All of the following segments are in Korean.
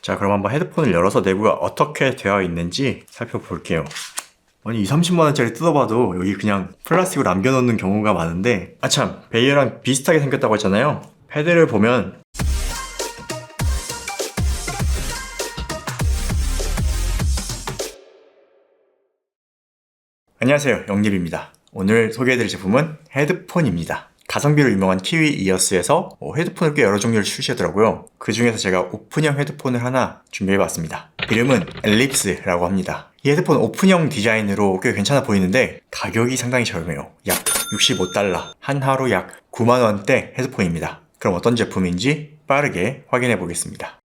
자, 그럼 한번 헤드폰을 열어서 내부가 어떻게 되어 있는지 살펴볼게요. 아니 20-30만원짜리 뜯어봐도 여기 그냥 플라스틱으로 남겨놓는 경우가 많은데, 아참, 베이어랑 비슷하게 생겼다고 했잖아요. 패드를 보면 안녕하세요, 영립입니다. 오늘 소개해드릴 제품은 헤드폰입니다. 가성비로 유명한 키위 이어스에서 헤드폰을 꽤 여러 종류를 출시하더라고요. 그 중에서 제가 오픈형 헤드폰을 하나 준비해봤습니다. 이름은 엘립스라고 합니다. 이 헤드폰 오픈형 디자인으로 꽤 괜찮아 보이는데 가격이 상당히 저렴해요. 약 $65, 한 하루 약 9만원대 헤드폰입니다. 그럼 어떤 제품인지 빠르게 확인해 보겠습니다.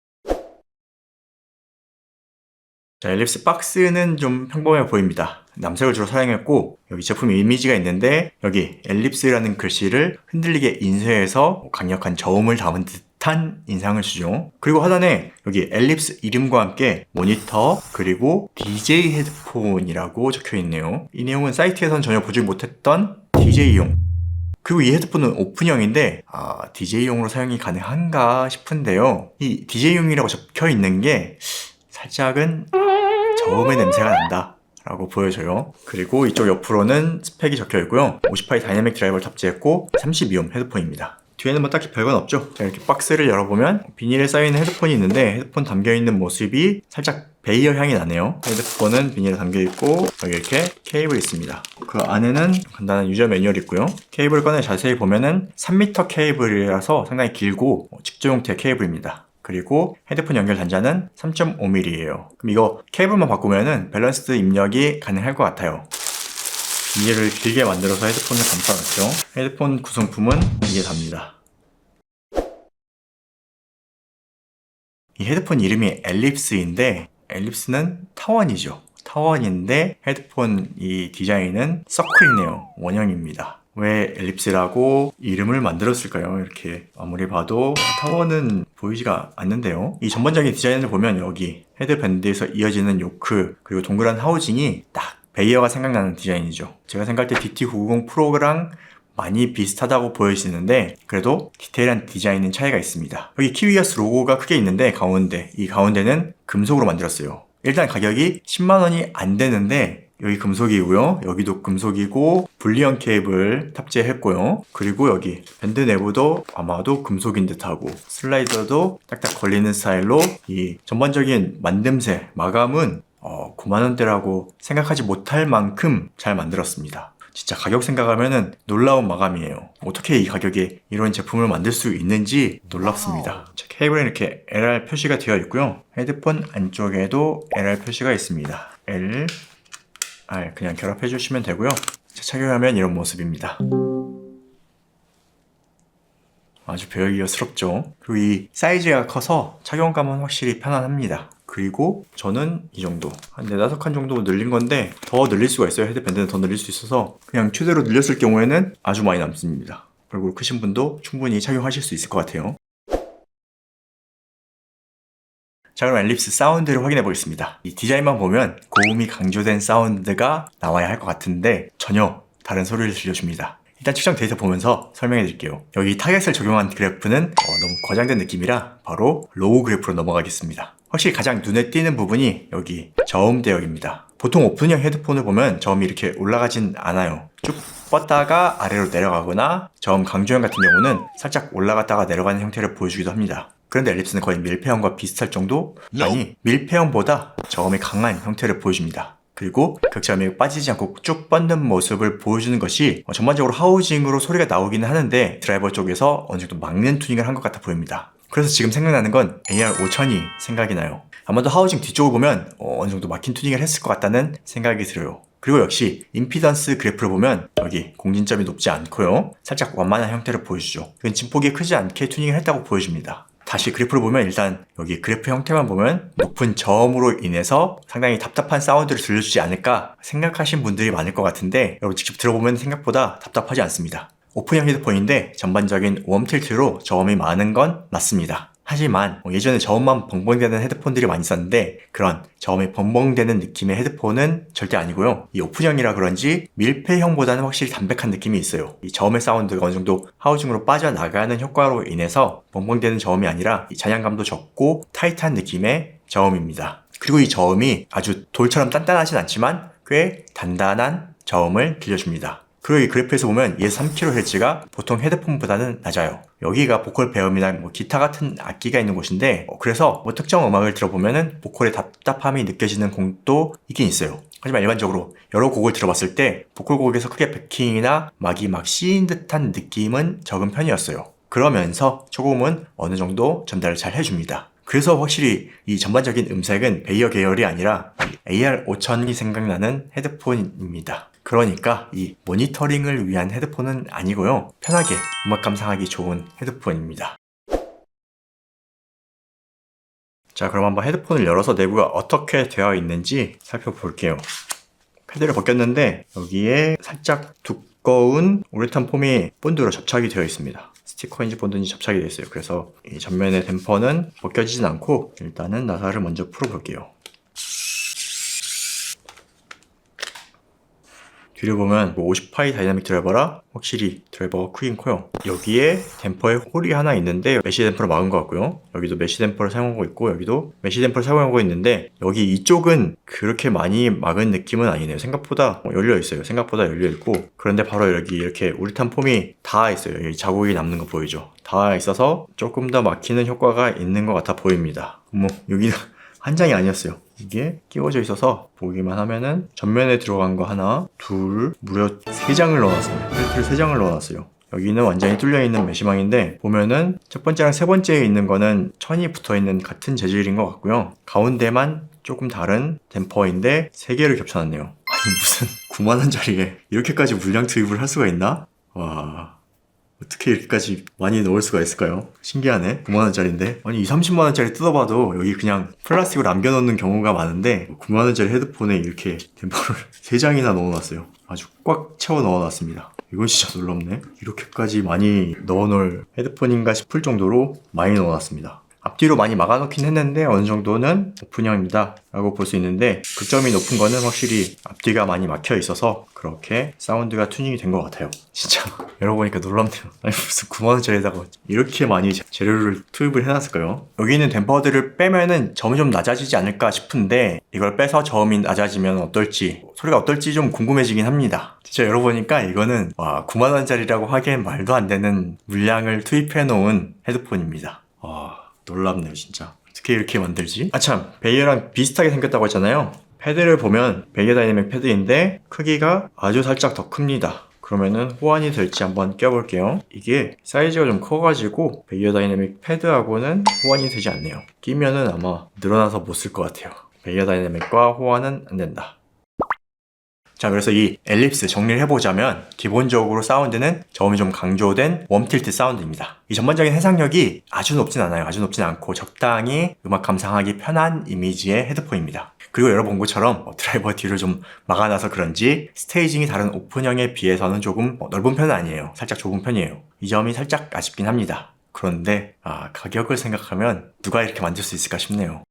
자, 엘립스 박스는 좀 평범해 보입니다. 남색을 주로 사용했고, 여기 제품 이미지가 있는데 여기 엘립스라는 글씨를 흔들리게 인쇄해서 강력한 저음을 담은 듯한 인상을 주죠. 그리고 하단에 여기 엘립스 이름과 함께 모니터 그리고 DJ 헤드폰이라고 적혀 있네요. 이 내용은 사이트에선 전혀 보지 못했던 DJ용. 그리고 이 헤드폰은 오픈형인데 DJ용으로 사용이 가능한가 싶은데요. 이 DJ용이라고 적혀 있는 게 살짝은 저음의 냄새가 난다 라고 보여져요. 그리고 이쪽 옆으로는 스펙이 적혀 있고요. 50화의 다이내믹 드라이버를 탑재했고 32옴 헤드폰입니다. 뒤에는 뭐 딱히 별건 없죠. 자, 이렇게 박스를 열어보면 비닐에 쌓여있는 헤드폰이 있는데 헤드폰 담겨있는 모습이 살짝 베이어 향이 나네요. 헤드폰은 비닐에 담겨있고 여기 이렇게 케이블이 있습니다. 그 안에는 간단한 유저 매뉴얼이 있고요. 케이블을 꺼내 자세히 보면은 3m 케이블이라서 상당히 길고 직조 형태의 케이블입니다. 그리고 헤드폰 연결 단자는 3.5mm예요. 그럼 이거 케이블만 바꾸면은 밸런스드 입력이 가능할 것 같아요. 비닐을 길게 만들어서 헤드폰을 감싸놨죠. 헤드폰 구성품은 이게 답니다. 이 헤드폰 이름이 엘립스인데 엘립스는 타원이죠. 타원인데 헤드폰 이 디자인은 서클이네요. 원형입니다. 왜 엘립스라고 이름을 만들었을까요? 이렇게 아무리 봐도 타원은 보이지가 않는데요. 이 전반적인 디자인을 보면 여기 헤드밴드에서 이어지는 요크 그리고 동그란 하우징이 딱 베이어가 생각나는 디자인이죠. 제가 생각할 때 DT990 프로랑 많이 비슷하다고 보여지는데 그래도 디테일한 디자인은 차이가 있습니다. 여기 키위이어스 로고가 크게 있는데 이 가운데는 금속으로 만들었어요. 일단 가격이 10만원이 안 되는데 여기 금속이고요. 여기도 금속이고 분리형 케이블 탑재했고요. 그리고 여기 밴드 내부도 아마도 금속인 듯하고 슬라이더도 딱딱 걸리는 스타일로 이 전반적인 만듦새, 마감은 9만원대라고 생각하지 못할 만큼 잘 만들었습니다. 진짜 가격 생각하면은 놀라운 마감이에요. 어떻게 이 가격에 이런 제품을 만들 수 있는지 놀랍습니다. 자, 케이블에 이렇게 LR 표시가 되어 있고요. 헤드폰 안쪽에도 LR 표시가 있습니다. L, R 그냥 결합해 주시면 되고요. 자, 착용하면 이런 모습입니다. 아주 베어기어스럽죠. 그리고 이 사이즈가 커서 착용감은 확실히 편안합니다. 그리고 저는 이 정도 한 4-5칸 정도 늘린 건데 더 늘릴 수가 있어요. 헤드밴드는 더 늘릴 수 있어서 그냥 최대로 늘렸을 경우에는 아주 많이 남습니다. 얼굴 크신 분도 충분히 착용하실 수 있을 것 같아요. 자, 그럼 엘립스 사운드를 확인해 보겠습니다. 이 디자인만 보면 고음이 강조된 사운드가 나와야 할 것 같은데 전혀 다른 소리를 들려줍니다. 일단 측정 데이터 보면서 설명해 드릴게요. 여기 타겟을 적용한 그래프는 너무 과장된 느낌이라 바로 로우 그래프로 넘어가겠습니다. 확실히 가장 눈에 띄는 부분이 여기 저음 대역입니다. 보통 오픈형 헤드폰을 보면 저음이 이렇게 올라가진 않아요. 쭉 뻗다가 아래로 내려가거나 저음 강조형 같은 경우는 살짝 올라갔다가 내려가는 형태를 보여주기도 합니다. 그런데 엘립스는 거의 밀폐형과 비슷할 정도? 아니, 밀폐형보다 저음이 강한 형태를 보여줍니다. 그리고 극저음이 빠지지 않고 쭉 뻗는 모습을 보여주는 것이 전반적으로 하우징으로 소리가 나오기는 하는데 드라이버 쪽에서 어느 정도 막는 투닝을 한 것 같아 보입니다. 그래서 지금 생각나는 건 AR5000이 생각이 나요. 아마도 하우징 뒤쪽을 보면 어느 정도 막힌 투닝을 했을 것 같다는 생각이 들어요. 그리고 역시 임피던스 그래프를 보면 여기 공진점이 높지 않고요. 살짝 완만한 형태를 보여주죠. 이건 진폭이 크지 않게 투닝을 했다고 보여줍니다. 다시 그래프를 보면 일단 여기 그래프 형태만 보면 높은 저음으로 인해서 상당히 답답한 사운드를 들려주지 않을까 생각하신 분들이 많을 것 같은데 여러분 직접 들어보면 생각보다 답답하지 않습니다. 오픈형 헤드폰인데 전반적인 웜 틸트로 저음이 많은 건 맞습니다. 하지만 예전에 저음만 벙벙대는 헤드폰들이 많이 있었는데 그런 저음이 벙벙대는 느낌의 헤드폰은 절대 아니고요. 이 오픈형이라 그런지 밀폐형보다는 확실히 담백한 느낌이 있어요. 이 저음의 사운드가 어느 정도 하우징으로 빠져나가는 효과로 인해서 벙벙대는 저음이 아니라 이 잔향감도 적고 타이트한 느낌의 저음입니다. 그리고 이 저음이 아주 돌처럼 단단하진 않지만 꽤 단단한 저음을 들려줍니다. 그리고 이 그래프에서 보면 얘 3kHz가 보통 헤드폰보다는 낮아요. 여기가 보컬 배음이나 기타 같은 악기가 있는 곳인데 그래서 특정 음악을 들어보면은 보컬의 답답함이 느껴지는 곡도 있긴 있어요. 하지만 일반적으로 여러 곡을 들어봤을 때 보컬 곡에서 크게 베킹이나 막이 막 씌인 듯한 느낌은 적은 편이었어요. 그러면서 초고음은 어느 정도 전달을 잘 해줍니다. 그래서 확실히 이 전반적인 음색은 베이어 계열이 아니라 AR5000이 생각나는 헤드폰입니다. 그러니까 이 모니터링을 위한 헤드폰은 아니고요. 편하게 음악 감상하기 좋은 헤드폰입니다. 자, 그럼 한번 헤드폰을 열어서 내부가 어떻게 되어 있는지 살펴볼게요. 패드를 벗겼는데 여기에 살짝 두꺼운 우레탄 폼이 본드로 접착이 되어 있습니다. 스티커인지 본드인지 접착이 되어 있어요. 그래서 이 전면의 댐퍼는 벗겨지진 않고 일단은 나사를 먼저 풀어볼게요. 뒤를 보면 50파이 다이나믹 드라이버라 확실히 드라이버가 크긴 커요. 여기에 댐퍼에 홀이 하나 있는데 메쉬 댐퍼를 막은 것 같고요. 여기도 메쉬 댐퍼를 사용하고 있고 여기도 메쉬 댐퍼를 사용하고 있는데 여기 이쪽은 그렇게 많이 막은 느낌은 아니네요. 생각보다 열려 있어요. 생각보다 열려 있고 그런데 바로 여기 이렇게 우레탄 폼이 닿아 있어요. 여기 자국이 남는 거 보이죠? 닿아 있어서 조금 더 막히는 효과가 있는 것 같아 보입니다. 여기는 한 장이 아니었어요. 이게 끼워져 있어서 보기만 하면은 전면에 들어간 거 하나, 둘, 무려 3장을 넣어놨습니다. 펠트를 3장을 넣어놨어요. 여기는 완전히 뚫려있는 메시망인데 보면은 첫 번째랑 세 번째에 있는 거는 천이 붙어있는 같은 재질인 것 같고요. 가운데만 조금 다른 댐퍼인데 3개를 겹쳐놨네요. 아니 무슨 9만원짜리에 이렇게까지 물량 투입을 할 수가 있나? 와... 어떻게 이렇게까지 많이 넣을 수가 있을까요? 신기하네. 9만원짜리인데 아니 30만원짜리 뜯어봐도 여기 그냥 플라스틱으로 남겨놓는 경우가 많은데 9만원짜리 헤드폰에 이렇게 댐퍼를 3장이나 넣어놨어요. 아주 꽉 채워 넣어놨습니다. 이건 진짜 놀랍네. 이렇게까지 많이 넣어놓을 헤드폰인가 싶을 정도로 많이 넣어놨습니다. 앞뒤로 많이 막아놓긴 했는데 어느 정도는 오픈형입니다 라고 볼 수 있는데 극점이 높은 거는 확실히 앞뒤가 많이 막혀 있어서 그렇게 사운드가 튜닝이 된 것 같아요. 진짜 열어보니까 놀랍네요. 아니 무슨 9만원짜리에다가 이렇게 많이 재료를 투입을 해놨을까요? 여기 있는 댐퍼들을 빼면은 저음이 좀 낮아지지 않을까 싶은데 이걸 빼서 저음이 낮아지면 어떨지 소리가 어떨지 좀 궁금해지긴 합니다. 진짜 열어보니까 이거는 와 9만원짜리라고 하기엔 말도 안 되는 물량을 투입해 놓은 헤드폰입니다. 와 놀랍네요 진짜. 어떻게 이렇게 만들지? 아참 베이어랑 비슷하게 생겼다고 했잖아요. 패드를 보면 베이어 다이내믹 패드인데 크기가 아주 살짝 더 큽니다. 그러면은 호환이 될지 한번 껴볼게요. 이게 사이즈가 좀 커가지고 베이어 다이내믹 패드하고는 호환이 되지 않네요. 끼면은 아마 늘어나서 못 쓸 것 같아요. 베이어 다이내믹과 호환은 안 된다. 자, 그래서 이 엘립스 정리를 해보자면 기본적으로 사운드는 저음이 좀 강조된 웜틸트 사운드입니다. 이 전반적인 해상력이 아주 높진 않아요. 아주 높진 않고 적당히 음악 감상하기 편한 이미지의 헤드폰입니다. 그리고 여러분 것처럼 드라이버 뒤를 좀 막아놔서 그런지 스테이징이 다른 오픈형에 비해서는 조금 넓은 편은 아니에요. 살짝 좁은 편이에요. 이 점이 살짝 아쉽긴 합니다. 그런데 가격을 생각하면 누가 이렇게 만들 수 있을까 싶네요.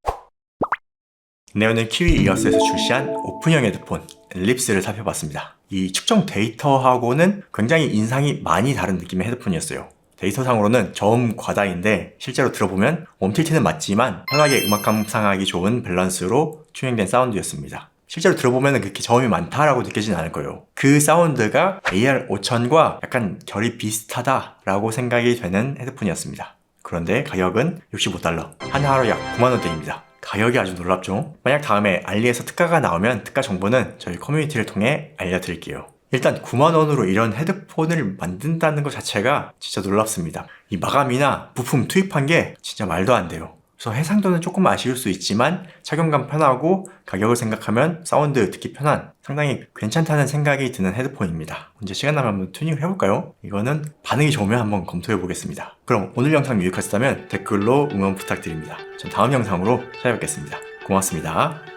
네오는 키위 이어스에서 출시한 오픈형 헤드폰 엘립스를 살펴봤습니다. 이 측정 데이터하고는 굉장히 인상이 많이 다른 느낌의 헤드폰이었어요. 데이터상으로는 저음 과다인데 실제로 들어보면 웜틸트는 맞지만 편하게 음악 감상하기 좋은 밸런스로 튜닝된 사운드였습니다. 실제로 들어보면 그렇게 저음이 많다라고 느껴지진 않을 거예요. 그 사운드가 AR5000과 약간 결이 비슷하다라고 생각이 되는 헤드폰이었습니다. 그런데 가격은 65달러, 하나로 약 9만원대입니다. 가격이 아주 놀랍죠? 만약 다음에 알리에서 특가가 나오면 특가 정보는 저희 커뮤니티를 통해 알려드릴게요. 일단 9만원으로 이런 헤드폰을 만든다는 것 자체가 진짜 놀랍습니다. 이 마감이나 부품 투입한 게 진짜 말도 안 돼요. 그래서 해상도는 조금 아쉬울 수 있지만 착용감 편하고 가격을 생각하면 사운드 듣기 편한 상당히 괜찮다는 생각이 드는 헤드폰입니다. 언제 시간 나면 한번 튜닝을 해볼까요? 이거는 반응이 좋으면 한번 검토해 보겠습니다. 그럼 오늘 영상 유익하셨다면 댓글로 응원 부탁드립니다. 전 다음 영상으로 찾아뵙겠습니다. 고맙습니다.